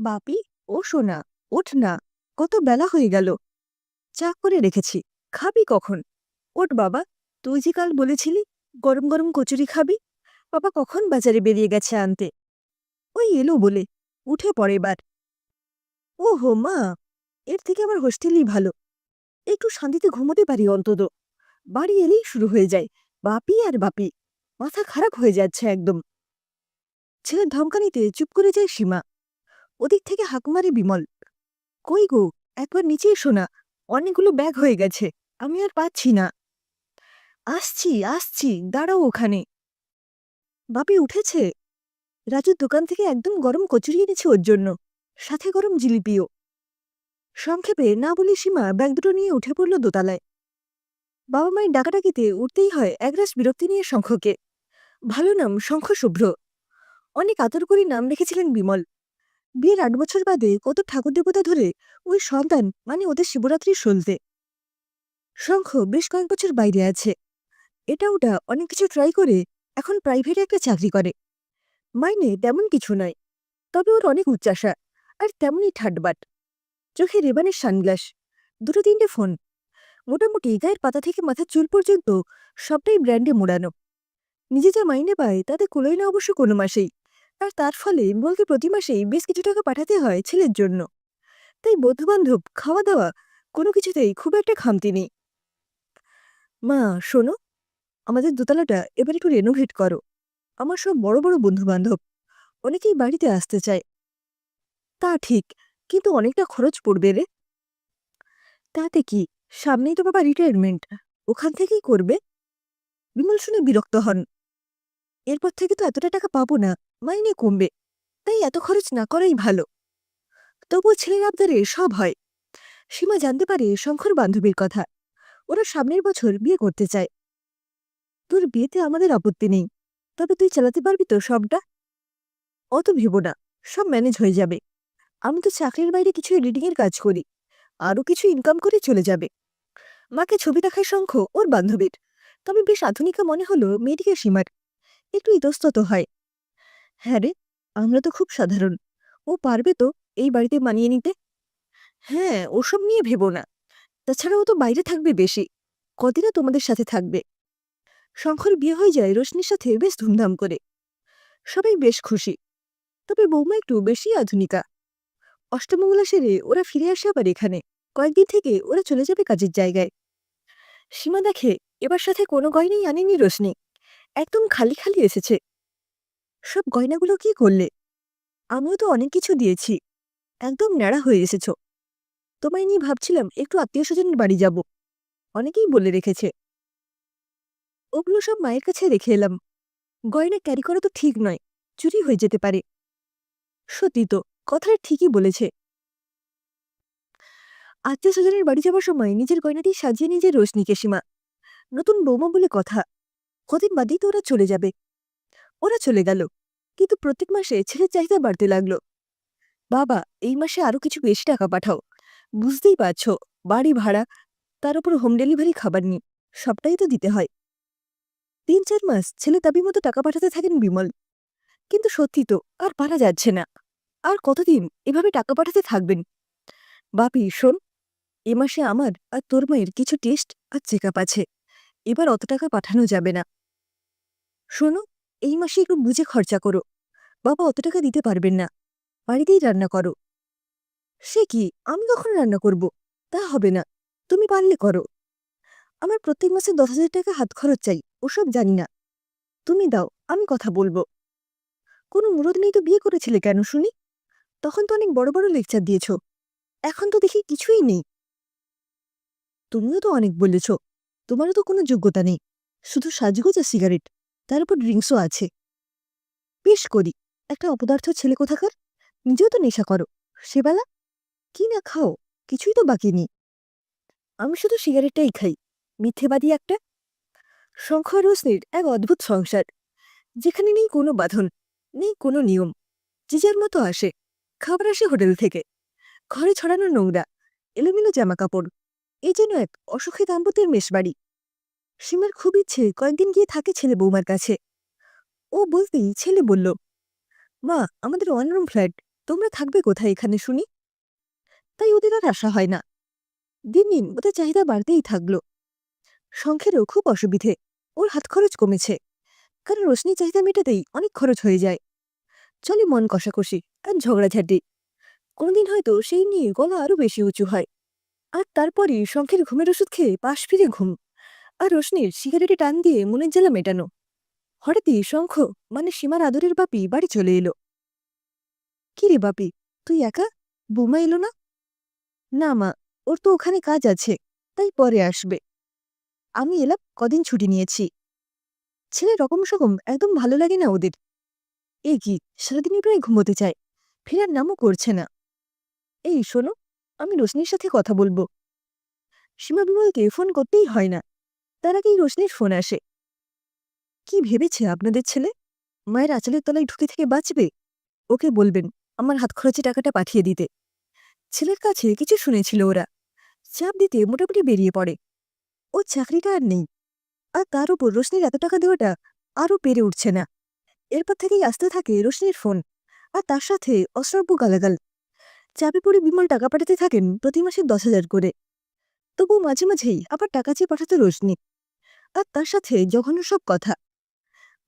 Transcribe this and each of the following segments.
বাপি, ও সোনা, ওঠ না। কত বেলা হয়ে গেল। চা করে রেখেছি, খাবি কখন? ওঠ বাবা, তুই যে কাল বলেছিলি গরম গরম কচুরি খাবি। বাবা কখন বাজারে বেরিয়ে গেছে আনতে। ওই এলো বলে উঠে পড়ে এবার। ও হো মা, এর থেকে আমার হোস্টেলই ভালো। একটু শান্তিতে ঘুমোতে পারি অন্তত। বাড়ি এলেই শুরু হয়ে যায় বাপি আর বাপি। মাথা খারাপ হয়ে যাচ্ছে একদম। ছেলের ধমকানিতে চুপ করে যায় সীমা। ওদিক থেকে হাঁক মারে বিমল। কই গো, একবার নিচে এসো না। অনেকগুলো ব্যাগ হয়ে গেছে, আমি আর পাচ্ছি না। আসছি আসছি, দাঁড়াও ওখানে। বাপি উঠেছে। রাজুর দোকান থেকে একদম গরম কচুরি এনেছে ওর জন্য, সাথে গরম জিলিপিও। সংক্ষেপে না বলে সীমা ব্যাগ দুটো নিয়ে উঠে পড়ল দোতলায়। বাবা মায়ের ডাকাডাকিতে উঠতেই হয় একরাশ বিরক্তি নিয়ে শঙ্খকে। ভালো নাম শঙ্খ শুভ্র। অনেক আদর করে নাম রেখেছিলেন বিমল। বিয়ের 8 বছর বাদে কত ঠাকুর দেবতা ধরে ওই সন্তান মানে ওদের শিবরাত্রির সলতে। শঙ্খ বেশ কয়েক বছর বাইরে আছে। এটা ওটা অনেক কিছু ট্রাই করে এখন প্রাইভেটে একটা চাকরি করে। মাইনে তেমন কিছু নয়, তবে ওর অনেক উচ্চাশা, আর তেমনই ঠাটবাট। চোখে রেবানের সানগ্লাস, দুটো তিনটে ফোন। মোটামুটি গায়ের পাতা থেকে মাথার চুল পর্যন্ত সবটাই ব্র্যান্ডে মোড়ানো। নিজে যা মাইনে পায় তাতে কুলোয় না অবশ্য কোনো মাসেই। আর তার ফলে বলকে প্রতি মাসেই বেশ কিছু টাকা পাঠাতে হয় ছেলের জন্য। তাই বন্ধুবান্ধব, খাওয়া দাওয়া কোনো কিছুতেই খুব একটা খামতি নেই। মা, শোনো, আমাদের দোতলাটা এবার একটু রেনোভেট করো। আমার সব বড় বড় বন্ধুবান্ধব, অনেকেই বাড়িতে আসতে চায়। তা ঠিক, কিন্তু অনেকটা খরচ পড়বে রে। তাতে কি, সামনেই তো বাবা রিটায়ারমেন্ট, ওখান থেকেই করবে। বিমল শুনে বিরক্ত হন। এরপর থেকে তো এতটা টাকা পাবো না, মাইনে কমবে। তাই এত খরচ না করাই ভালো। তবুও ছেলের আবদারে সব হয়। সীমা জানতে পারে শঙ্কর বান্ধবীর কথা। ওরা সামনের বছর বিয়ে করতে চায়। তোর বিয়েতে আমাদের আপত্তি নেই, তবে তুই চালাতে পারবি তো সবটা? অত ভেবো না, সব ম্যানেজ হয়ে যাবে। আমি তো চাকরির বাইরে কিছু এডিটিং এর কাজ করি, আরও কিছু ইনকাম করে চলে যাবে। মাকে ছবি দেখায় শঙ্খ ওর বান্ধবীর, তবে বেশ আধুনিকা মনে হলো মেয়েটিকে সীমার। একটু ইতস্তত হয়। হ্যাঁ রে, আমরা তো খুব সাধারণ। ও পারবে তো এই বাড়িতে মানিয়ে নিতে। হ্যাঁ, ওসব নিয়ে ভেবো না। তাছাড়া ও তো বাইরে থাকবে বেশি, কদিনও তোমাদের সাথে থাকবে। শঙ্কর বিয়ে হয়ে যায় রোশনির সাথে বেশ ধুমধাম করে। সবাই বেশ খুশি, তবে বৌমা একটু বেশি আধুনিকা। অষ্টমঙ্গলা সেরে ওরা ফিরে আসে আবার এখানে। কয়েকদিন থেকে ওরা চলে যাবে কাজের জায়গায়। সীমা দেখে এবার সাথে কোনো গয়নাই আনেনি রোশনি, একদম খালি খালি এসেছে। সব গয়নাগুলো কি করলে? আমিও তো অনেক কিছু দিয়েছি, একদম ন্যাড়া হয়ে এসেছ। তোমায় নিয়ে ভাবছিলাম একটু আত্মীয় স্বজনের বাড়ি যাব, অনেকেই বলে রেখেছে। ওগুলো সব মায়ের কাছে রেখে এলাম। গয়না ক্যারি করা তো ঠিক নয়, চুরি হয়ে যেতে পারে। সত্যি তো, কথাটা ঠিকই বলেছে। আত্মীয় স্বজনের বাড়ি যাবার সময় নিজের গয়নাটি সাজিয়ে নিজে রোশনিকে সীমা। নতুন বৌমা বলে কথা, কদিন বাদেই তো ওরা চলে যাবে। ওরা চলে গেল, কিন্তু প্রত্যেক মাসে ছেলের চাহিদা বাড়তে লাগলো। বাবা, এই মাসে আরো কিছু বেশি টাকা পাঠাও। বুঝতেই পারছো, বাড়ি ভাড়া, তার উপর হোম ডেলিভারি খাবার নিয়ে সবটাই তো দিতে হয়। 3-4 মাস ছেলে দাবি মতো টাকা পাঠাতে থাকেন বিমল। কিন্তু সত্যি তো, আর পারা যাচ্ছে না। আর কতদিন এভাবে টাকা পাঠাতে থাকবেন? বাপি শোন, এ মাসে আমার আর তোর মায়ের কিছু টেস্ট আর চেক আপ আছে। এবার অত টাকা পাঠানো যাবে না। শোনো, এই মাসে একটু বুঝে খরচা করো। বাবা অত টাকা দিতে পারবেন না, বাড়িতেই রান্না করো। সে কি, আমি কখন রান্না করব? তা হবে না, তুমি পারলে করো। আমার প্রত্যেক মাসে 10,000 টাকা হাত খরচ চাই, ওসব জানি না। তুমি দাও, আমি কথা বলবো। কোনো মুরদ নেই তো বিয়ে করেছিলে কেন শুনি? তখন তো অনেক বড় বড় লেকচার দিয়েছ, এখন তো দেখি কিছুই নেই। তুমিও তো অনেক বলেছ, তোমারও তো কোনো যোগ্যতা নেই, শুধু সাজগোজ আর সিগারেট, তার উপর ড্রিঙ্কসও আছে। বেশ করি, একটা অপদার্থ ছেলে কোথাকার। নিজেও তো নেশা করো, সেবেলা কি না খাও, কিছুই তো বাকি নেই। আমি শুধু সিগারেটটাই খাই, মিথ্যেবাদী একটা। শঙ্খ আর রোশনির এক অদ্ভুত সংসার, যেখানে নেই কোনো বাঁধন, নেই কোনো নিয়ম। যে যার মতো আসে, খাবার আসে হোটেল থেকে, ঘরে ছড়ানো নোংরা, এলোমেলো জামাকাপড়। এই যেন এক অসুখী দাম্পত্যের মেষবাড়ি। সীমার খুব ইচ্ছে কয়েকদিন গিয়ে থাকে ছেলে বৌমার কাছে। ও বলতেই ছেলে বলল, মা, আমাদের 1 রুম ফ্ল্যাট, তোমরা থাকবে কোথায় এখানে শুনি? তাই ওদের আর আশা হয় না। দিন দিন ওদের চাহিদা বাড়তেই থাকলো। শঙ্খেরও খুব অসুবিধে, ওর হাত খরচ কমেছে, কারণ রোশনি চাহিদা মেটাতেই অনেক খরচ হয়ে যায়। চলে মন কষাকষি আর ঝগড়াঝাটি। কোনোদিন হয়তো সেই নিয়ে গলা আরো বেশি উঁচু হয়। আর তারপরই শঙ্খের ঘুমের ওষুধ খেয়ে পাশ ফিরে ঘুম, আর রোশনির সিগারেটে টান দিয়ে মনের জ্বালা মেটানো। হঠাৎই শঙ্খ মানে সীমার আদরের বাপি বাড়ি চলে এলো। কি রে বাপি, তুই একা? বৌমা এলো না? না মা, ওর তো ওখানে কাজ আছে, তাই পরে আসবে। আমি এলাম, কদিন ছুটি নিয়েছি। ছেলে রকম সকম একদম ভালো লাগে না ওদের। এ কি, সারাদিনই প্রায় ঘুমোতে চায়, ফেরার নামও করছে না। এই শোনো, আমি রোশনির সাথে কথা বলবো। সীমা বিমলকে ফোন করতেই হয় না, তার আগেই রোশনির ফোন আসে। কি ভেবেছে আপনাদের ছেলে? মায়ের আঁচলের তলায় ঢুকে থেকে বাঁচবে? ওকে বলবেন আমার হাত খরচে টাকাটা পাঠিয়ে দিতে। ছেলের কাছে কিছু শুনেছিল ওরা, চাপ দিতে মোটামুটি বেরিয়ে পড়ে। ও চাকরিটা আর নেই, আর তার উপর রোশনির এত টাকা দেওয়াটা আরও পেরে উঠছে না। এরপর থেকেই আসতে থাকে রোশনির ফোন, আর তার সাথে অশ্রাব্য গালাগাল। চাপে পড়ে বিমল টাকা পাঠাতে থাকেন প্রতি মাসে 10,000 করে। তবু মাঝে মাঝেই আবার টাকা চেয়ে পাঠাতো রোশনি, আর তার সাথে জঘন্য সব কথা।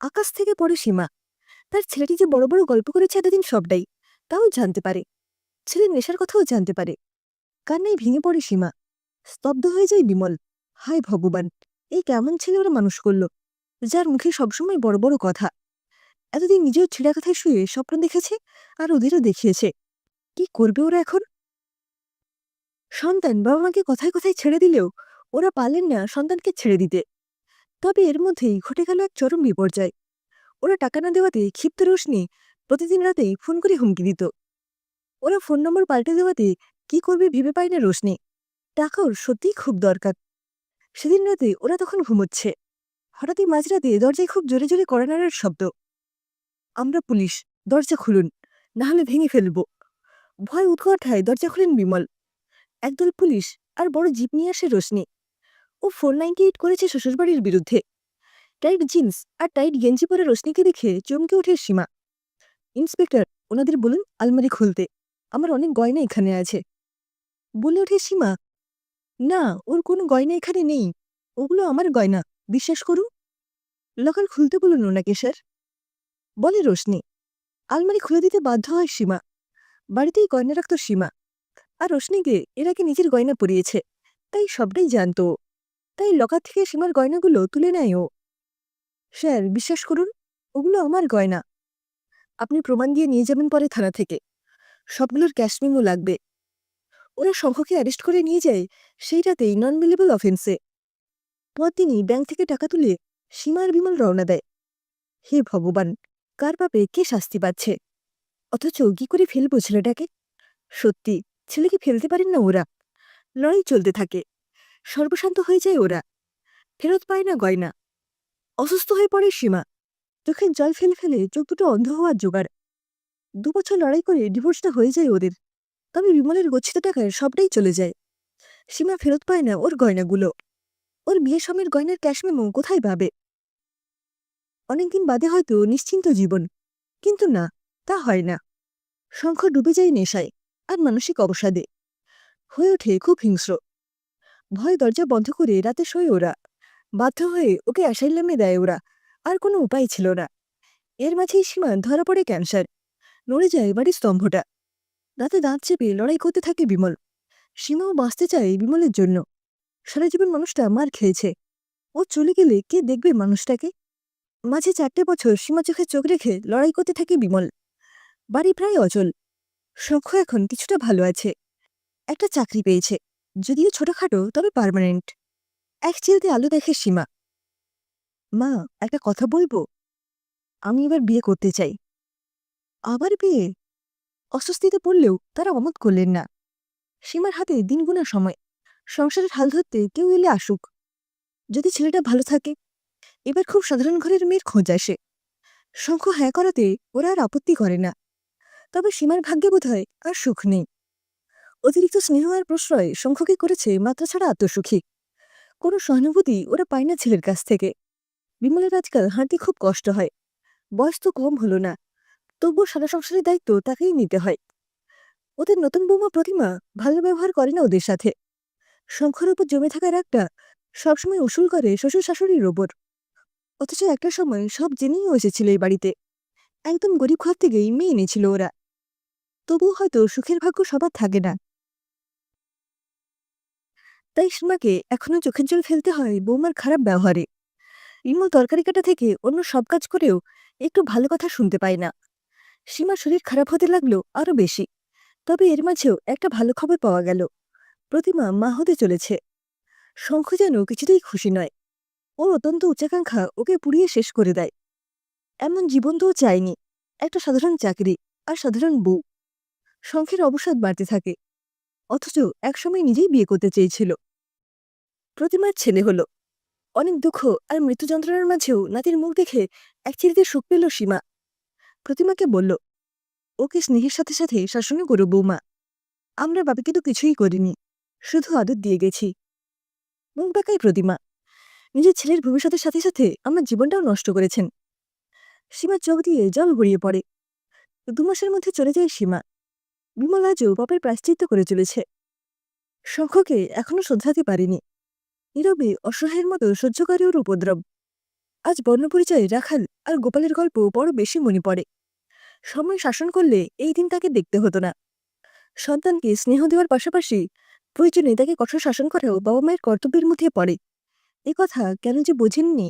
আকাশ থেকে পড়ে সীমা, তার ছেলেটি যে বড় বড় গল্প করেছে এতদিন সবটাই তাও জানতে পারে, ছেলের নেশার কথাও জানতে পারে। কান্নায় ভেঙে পড়ে সীমা, স্তব্ধ হয়ে যায় বিমল। হায় ভগবান, এই কেমন ছেলে ওরা মানুষ করলো, যার মুখে সবসময় বড় বড় কথা। এতদিন নিজেও ছেঁড়া কথায় শুয়ে স্বপ্ন দেখেছে, আর ওদেরও দেখিয়েছে। কি করবে ওরা এখন? সন্তান বাবা মাকে কথায় কথায় ছেড়ে দিলেও ওরা পারলেন না সন্তানকে ছেড়ে দিতে। তবে এর মধ্যেই ঘটে গেল এক চরম বিপর্যয়। ওরা টাকা না দেওয়াতে ক্ষিপ্ত রোশনি প্রতিদিন রাতেই ফোন করে হুমকি দিত। ওরা ফোন নম্বর পাল্টে দেওয়াতে কি করবে ভেবে পায় না রোশনি। টাকা ওর সত্যিই খুব দরকার। সেদিন রাতে ওরা তখন ঘুমোচ্ছে, হঠাৎই মাঝরাতে দরজায় খুব জোরে জোরে কড়া নাড়ার শব্দ। আমরা পুলিশ, দরজা খুলুন, না হলে ভেঙে ফেলব। ভয় উৎকণ্ঠায় দরজা খুলেন বিমল। একদল পুলিশ আর বড় জিপ নিয়ে আসে রোশনি। ও 498 করেছে শ্বশুরবাড়ির বিরুদ্ধে। টাইট জিন্স আর টাইট গেঞ্জি পরে রোশনিকে দেখে চমকে ওঠে সীমা। ইন্সপেক্টর, ওনাদের বলুন আলমারি খুলতে, আমার অনেক গয়না এখানে আছে। বলে ওঠে সীমা, না, ওর কোনো গয়না এখানে নেই, ওগুলো আমার গয়না, বিশ্বাস করুন। লকার খুলতে বলুন ওনাকে স্যার, বলে রোশনি। আলমারি খুলে দিতে বাধ্য হয় সীমা। বাড়িতেই গয়না রাখত সীমা, আর রোশনিকে এর আগে নিজের গয়না পরিয়েছে, তাই সবটাই জানত ও। তাই লকার থেকে সীমার গয়নাগুলো তুলে নেয় ও। স্যার বিশ্বাস করুন, ওগুলো আমার গয়না। আপনি প্রমাণ দিয়ে নিয়ে যাবেন পরে থানা থেকে, সবগুলোর ক্যাশ মেমো লাগবে। ওরা শঙ্খকে অ্যারেস্ট করে নিয়ে যায় সেই রাতেই নন বেলেবল অফেন্সে। পরদিনই ব্যাংক থেকে টাকা তুলে সীমা আর বিমল রওনা দেয়। হে ভগবান, কার পাপে কে শাস্তি পাচ্ছে, অথচ কি করে ফেলবো ছেলেটাকে? সত্যি, ছেলেকে ফেলতে পারেন না ওরা। লড়াই চলতে থাকে, সর্বশান্ত হয়ে যায় ওরা, ফেরত পায় না গয়না। অসুস্থ হয়ে পড়ে সীমা, চোখের জল ফেলে ফেলে চোখ দুটো অন্ধ হওয়ার জোগাড়। 2 বছর লড়াই করে ডিভোর্সটা হয়ে যায় ওদের। তবে বিমলের গচ্ছিত টাকায় সবটাই চলে যায়। সীমা ফেরত পায় না ওর গয়নাগুলো। ওর বিয়ে সময়ের গয়নার ক্যাশ মেমো কোথায় পাবে? অনেকদিন বাদে হয়তো নিশ্চিন্ত জীবন, কিন্তু না, তা হয় না। শঙ্খ ডুবে যায় নেশায় আর মানসিক অবসাদে, হয়ে ওঠে খুব হিংস্র। ভয় দরজা বন্ধ করে রাতে শোয় ওরা। বাধ্য হয়ে ওকে অ্যাসাইলামে দেয় ওরা, আর কোনো উপায় ছিল না। এর মাঝেই সীমা ধরা পড়ে ক্যান্সার, নড়ে যায় বাড়ির স্তম্ভটা। রাতে দাঁত চেপে লড়াই করতে থাকে বিমল। সীমাও বাঁচতে চায় বিমলের জন্য। সারা জীবন মানুষটা মার খেয়েছে, ও চলে গেলে কে দেখবে মানুষটাকে? মাঝে 4টে বছর সীমা চোখে চোখ রেখে লড়াই করতে থাকে বিমল। বাড়ি প্রায় অচল। শঙ্খ এখন কিছুটা ভালো আছে, একটা চাকরি পেয়েছে, যদিও ছোটখাটো তবে পার্মানেন্ট। এক চিলতে আলো দেখে সীমা। মা, একটা কথা বলবো? আমি এবার বিয়ে করতে চাই। আবার বিয়ে? অস্বস্তিতে পড়লেও তারা অমত করলেন না। সীমার হাতে দিন গোনা সময়, সংসারের হাল ধরতে কেউ এলে আসুক, যদি ছেলেটা ভালো থাকে। এবার খুব সাধারণ ঘরের মেয়ের খোঁজ আসে। শঙ্খ হ্যাঁ করাতে ওরা আর আপত্তি করে না। তবে সীমার ভাগ্যে বোধহয় আর সুখ নেই। অতিরিক্ত স্নেহ আর প্রশ্রয় শঙ্খকে করেছে মাত্রাছাড়া আত্মসুখী। কোনো সহানুভূতি ওরা পায় না ছেলের কাছ থেকে। বিমলের আজকাল হাঁটতে খুব কষ্ট হয়, বয়স তো কম হলো না, তবুও সারা সংসারের দায়িত্ব তাকেই নিতে হয়। ওদের নতুন বৌমা প্রতিমা ভালো ব্যবহার করে না ওদের সাথে। শঙ্খর উপর জমে থাকা রাগটা সবসময় উসুল করে শ্বশুর শাশুড়ির ওপর। অথচ একটা সময় সব জেনেও এসেছিল এই বাড়িতে। একদম গরিব ঘর থেকেই মেয়ে এনেছিল ওরা। তবুও হয়তো সুখের ভাগ্য সবার থাকে না। তাই সীমাকে এখনো চোখের জল ফেলতে হয় বৌমার খারাপ ব্যবহারে। ইমল তরকারি কাটা থেকে অন্য সব কাজ করেও একটু ভালো কথা শুনতে পায় না। সীমার শরীর খারাপ হতে লাগলো আরো বেশি। তবে এর মাঝেও একটা ভালো খবর পাওয়া গেল। প্রতিমা মা হতে চলেছে। শঙ্খ যেন কিছুতেই খুশি নয়। ওর অত্যন্ত উচ্চাকাঙ্ক্ষা ওকে পুড়িয়ে শেষ করে দেয়। এমন জীবন তো ও চায়নি। একটা সাধারণ চাকরি আর সাধারণ বউ। শঙ্খের অবসাদ বাড়তে থাকে। অথচ একসময় নিজেই বিয়ে করতে চেয়েছিল। প্রতিমার ছেলে হলো। অনেক দুঃখ আর মৃত্যু যন্ত্রণার মাঝেও নাতির মুখ দেখে একচিলতে সুখ পেল সীমা। প্রতিমাকে বলল, ওকে স্নেহের সাথে সাথে শাসনও করো বৌমা। আমরা বাবাকে তো কিছুই করিনি, শুধু আদর দিয়ে গেছি। মুখ বাঁকায় প্রতিমা। নিজের ছেলের ভবিষ্যতের সাথে সাথে আমার জীবনটাও নষ্ট করেছেন। সীমার চোখ দিয়ে জল গড়িয়ে পড়ে। 2 মাসের মধ্যে চলে যায় সীমা। বিমল আজও পাপের প্রায়শ্চিত্ত করে চলেছে। শঙ্খকে এখনো শোধরাতে পারেনি। নীরবে অসহায়ের মতো সহ্য করে ওর উপদ্রব। আজ বর্ণপরিচয়ে রাখাল আর গোপালের গল্প বড় বেশি মনে পড়ে। সময় শাসন করলে এই দিন তাকে দেখতে হতো না। সন্তানকে স্নেহ দেওয়ার পাশাপাশি প্রয়োজনে তাকে কঠোর শাসন করাও বাবা মায়ের কর্তব্যের মধ্যে পড়ে। এ কথা কেন যে বোঝেননি